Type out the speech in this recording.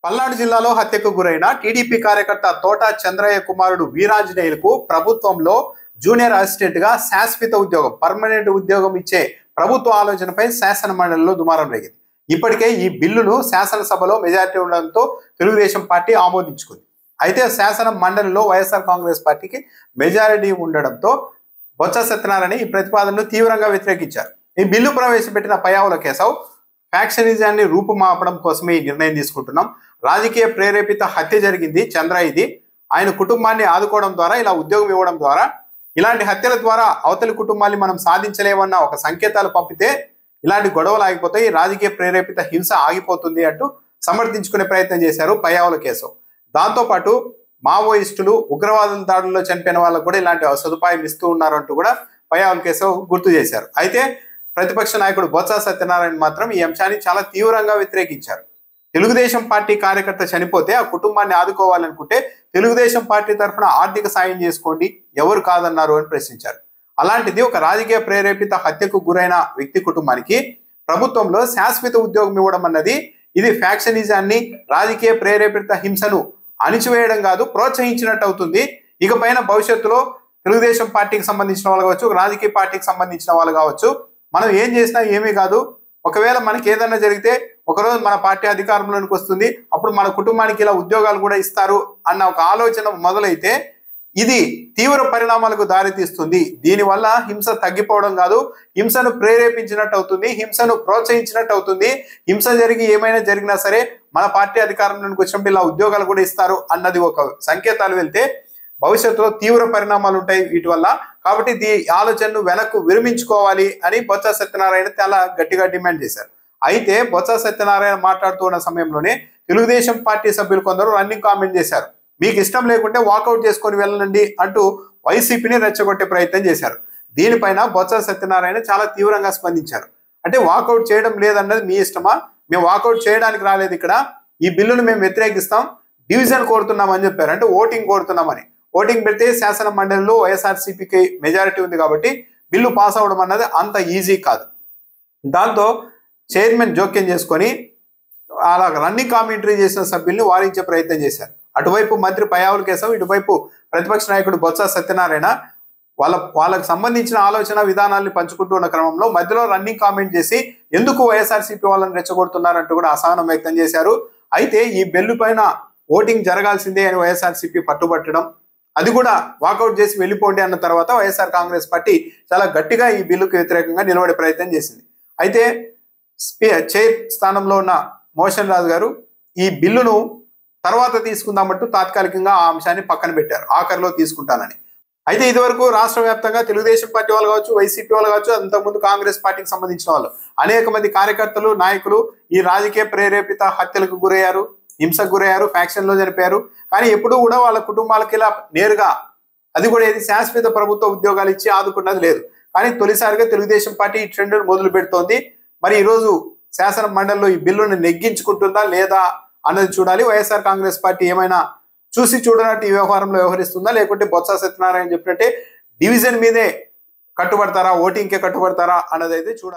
పల్నాడు జిల్లాలో హత్యకు గురైన టీడీపీ కార్యకర్త తోట చంద్రయ్య కుమారుడు వీరాంజనేయులకు ప్రభుత్వంలో జూనియర్ అసిస్టెంట్ గా శాశ్వత ఉద్యోగం పర్మనెంట్ ఉద్యోగం ఇచ్చే ప్రభుత్వ ఆలోచనపై శాసన మండలిలో దుమారం రేగింది. ఇప్పటికే ఈ బిల్లును శాసనసభలో మెజారిటీ ఉండడంతో తెలుగుదేశం పార్టీ ఆమోదించుకుంది. అయితే శాసన మండలిలో వైఎస్ఆర్ కాంగ్రెస్ పార్టీకి మెజారిటీ ఉండడంతో బొత్స సత్యనారాయణ ఈ ప్రతిపాదనను తీవ్రంగా వ్యతిరేకించారు. ఈ బిల్లు ప్రవేశపెట్టిన పయ్యావుల కేశవ్ ఫ్యాక్షనిజాన్ని రూపుమాపడం కోసమే ఈ నిర్ణయం తీసుకుంటున్నాం. రాజకీయ ప్రేరేపిత హత్య జరిగింది చంద్రయ్యది. ఆయన కుటుంబాన్ని ఆదుకోవడం ద్వారా, ఇలా ఉద్యోగం ఇవ్వడం ద్వారా, ఇలాంటి హత్యల ద్వారా అవతలి కుటుంబాన్ని మనం సాధించలేమన్న ఒక సంకేతాలు పంపితే ఇలాంటి గొడవలు ఆగిపోతాయి, రాజకీయ ప్రేరేపిత హింస ఆగిపోతుంది అంటూ సమర్థించుకునే ప్రయత్నం చేశారు పయ్యావుల కేశవ్. దాంతోపాటు మావోయిస్టులు ఉగ్రవాదుల దాడుల్లో చనిపోయిన వాళ్ళకు కూడా ఇలాంటి సదుపాయం ఇస్తూ ఉన్నారు అంటూ కూడా పయ్యావుల కేశవ్ గుర్తు చేశారు. అయితే ప్రతిపక్ష నాయకుడు బొత్స సత్యనారాయణ మాత్రం ఈ అంశాన్ని చాలా తీవ్రంగా వ్యతిరేకించారు. తెలుగుదేశం పార్టీ కార్యకర్త చనిపోతే ఆ కుటుంబాన్ని ఆదుకోవాలనుకుంటే తెలుగుదేశం పార్టీ తరఫున ఆర్థిక సాయం చేసుకోండి, ఎవరు కాదన్నారు అని ప్రశ్నించారు. అలాంటిది ఒక రాజకీయ ప్రేరేపిత హత్యకు గురైన వ్యక్తి కుటుంబానికి ప్రభుత్వంలో శాశ్వత ఉద్యోగం ఇవ్వడం అన్నది ఇది ఫ్యాక్షనిజాన్ని, రాజకీయ ప్రేరేపిత హింసను అణిచివేయడం కాదు, ప్రోత్సహించినట్టు అవుతుంది. ఇకపైన భవిష్యత్తులో తెలుగుదేశం పార్టీకి సంబంధించిన వాళ్ళు కావచ్చు, రాజకీయ పార్టీకి సంబంధించిన వాళ్ళు కావచ్చు, మనం ఏం చేసినా ఏమీ కాదు. ఒకవేళ మనకి ఏదన్నా జరిగితే ఒకరోజు మన పార్టీ అధికారంలోనికి వస్తుంది, అప్పుడు మన కుటుంబానికి ఇలా ఉద్యోగాలు కూడా ఇస్తారు అన్న ఒక ఆలోచన మొదలైతే ఇది తీవ్ర పరిణామాలకు దారితీస్తుంది. దీనివల్ల హింస తగ్గిపోవడం కాదు, హింసను ప్రేరేపించినట్టు అవుతుంది, హింసను ప్రోత్సహించినట్టు అవుతుంది. హింస జరిగి ఏమైనా జరిగినా సరే మన పార్టీ అధికారంలోనికి వచ్చినప్పుడు ఇలా ఉద్యోగాలు కూడా ఇస్తారు అన్నది ఒక సంకేతాలు వెళ్తే భవిష్యత్తులో తీవ్ర పరిణామాలు ఉంటాయి వీటి వల్ల. కాబట్టి ఈ ఆలోచనను వెనక్కు విరమించుకోవాలి అని బొత్స సత్యనారాయణ చాలా గట్టిగా డిమాండ్ చేశారు. అయితే బొత్స సత్యనారాయణ మాట్లాడుతున్న సమయంలోనే తెలుగుదేశం పార్టీ సభ్యులు కొందరు రన్నింగ్ కామెంట్ చేశారు. మీకు ఇష్టం లేకుంటే వాకౌట్ చేసుకొని వెళ్ళండి అంటూ వైసీపీని రెచ్చగొట్టే ప్రయత్నం చేశారు. దీనిపైన బొత్స సత్యనారాయణ చాలా తీవ్రంగా స్పందించారు. అంటే వాకౌట్ చేయడం లేదన్నది మీ ఇష్టమా? మేము వాకౌట్ చేయడానికి రాలేదు, ఇక్కడ ఈ బిల్లును మేము వ్యతిరేకిస్తాం, డివిజన్ కోరుతున్నామని చెప్పారు. అంటే ఓటింగ్ కోరుతున్నామని. ఓటింగ్ పెడితే శాసన మండలిలో వైఎస్ఆర్సీపీకి మెజారిటీ ఉంది కాబట్టి బిల్లు పాస్ అవడం అన్నది అంత ఈజీ కాదు. దాంతో చైర్మన్ జోక్యం చేసుకొని అలా రన్నింగ్ కామెంటరీ చేసిన సభ్యుల్ని వారించే ప్రయత్నం చేశారు. అటువైపు మంత్రి పయ్యావుల కేశవ్, ఇటువైపు ప్రతిపక్ష నాయకుడు బొత్స సత్యనారాయణ వాళ్ళకు సంబంధించిన ఆలోచన విధానాన్ని పంచుకుంటూ ఉన్న క్రమంలో మధ్యలో రన్నింగ్ కామెంట్ చేసి ఎందుకు వైఎస్ఆర్సీపీ వాళ్ళని రెచ్చగొడుతున్నారంటూ కూడా అసహనం వ్యక్తం చేశారు. అయితే ఈ బిల్లు పైన ఓటింగ్ జరగాల్సిందే అని వైఎస్ఆర్సీపీ పట్టుబట్టడం, అది కూడా వాకౌట్ చేసి వెళ్ళిపోండి అన్న తర్వాత వైఎస్ఆర్ కాంగ్రెస్ పార్టీ చాలా గట్టిగా ఈ బిల్లుకు వ్యతిరేకంగా నిలబడే ప్రయత్నం చేసింది. అయితే చైర్ స్థానంలో ఉన్న మోషన్ రాజు గారు ఈ బిల్లును తర్వాత తీసుకుందామంటూ తాత్కాలికంగా ఆ అంశాన్ని పక్కన పెట్టారు, ఆఖరిలో తీసుకుంటానని. అయితే ఇదివరకు రాష్ట్ర వ్యాప్తంగా తెలుగుదేశం పార్టీ వాళ్ళు కావచ్చు, వైసీపీ వాళ్ళు కావచ్చు, అంతకుముందు కాంగ్రెస్ పార్టీకి సంబంధించిన వాళ్ళు అనేక మంది కార్యకర్తలు, నాయకులు ఈ రాజకీయ ప్రేరేపిత హత్యలకు గురయ్యారు, హింసకు గురయ్యారు, ఫ్యాక్షన్లో చనిపోయారు. కానీ ఎప్పుడూ కూడా వాళ్ళ కుటుంబాలకి ఇలా నేరుగా, అది కూడా ఏది శాశ్వత ప్రభుత్వ ఉద్యోగాలు ఇచ్చి ఆదుకున్నది లేదు. కానీ తొలిసారిగా తెలుగుదేశం పార్టీ ఈ ట్రెండ్ మొదలు పెడుతోంది. మరి ఈరోజు శాసన మండలిలో ఈ బిల్లును నెగ్గించుకుంటుందా లేదా అన్నది చూడాలి. వైఎస్ఆర్ కాంగ్రెస్ పార్టీ ఏమైనా చూసి చూడనట్టు ఈ వ్యవహారంలో వ్యవహరిస్తుందా, లేకుంటే బొత్స సత్యనారాయణ చెప్పినట్టే డివిజన్ మీదే కట్టుబడతారా, ఓటింగ్కే కట్టుబడతారా అన్నది అయితే చూడాలి.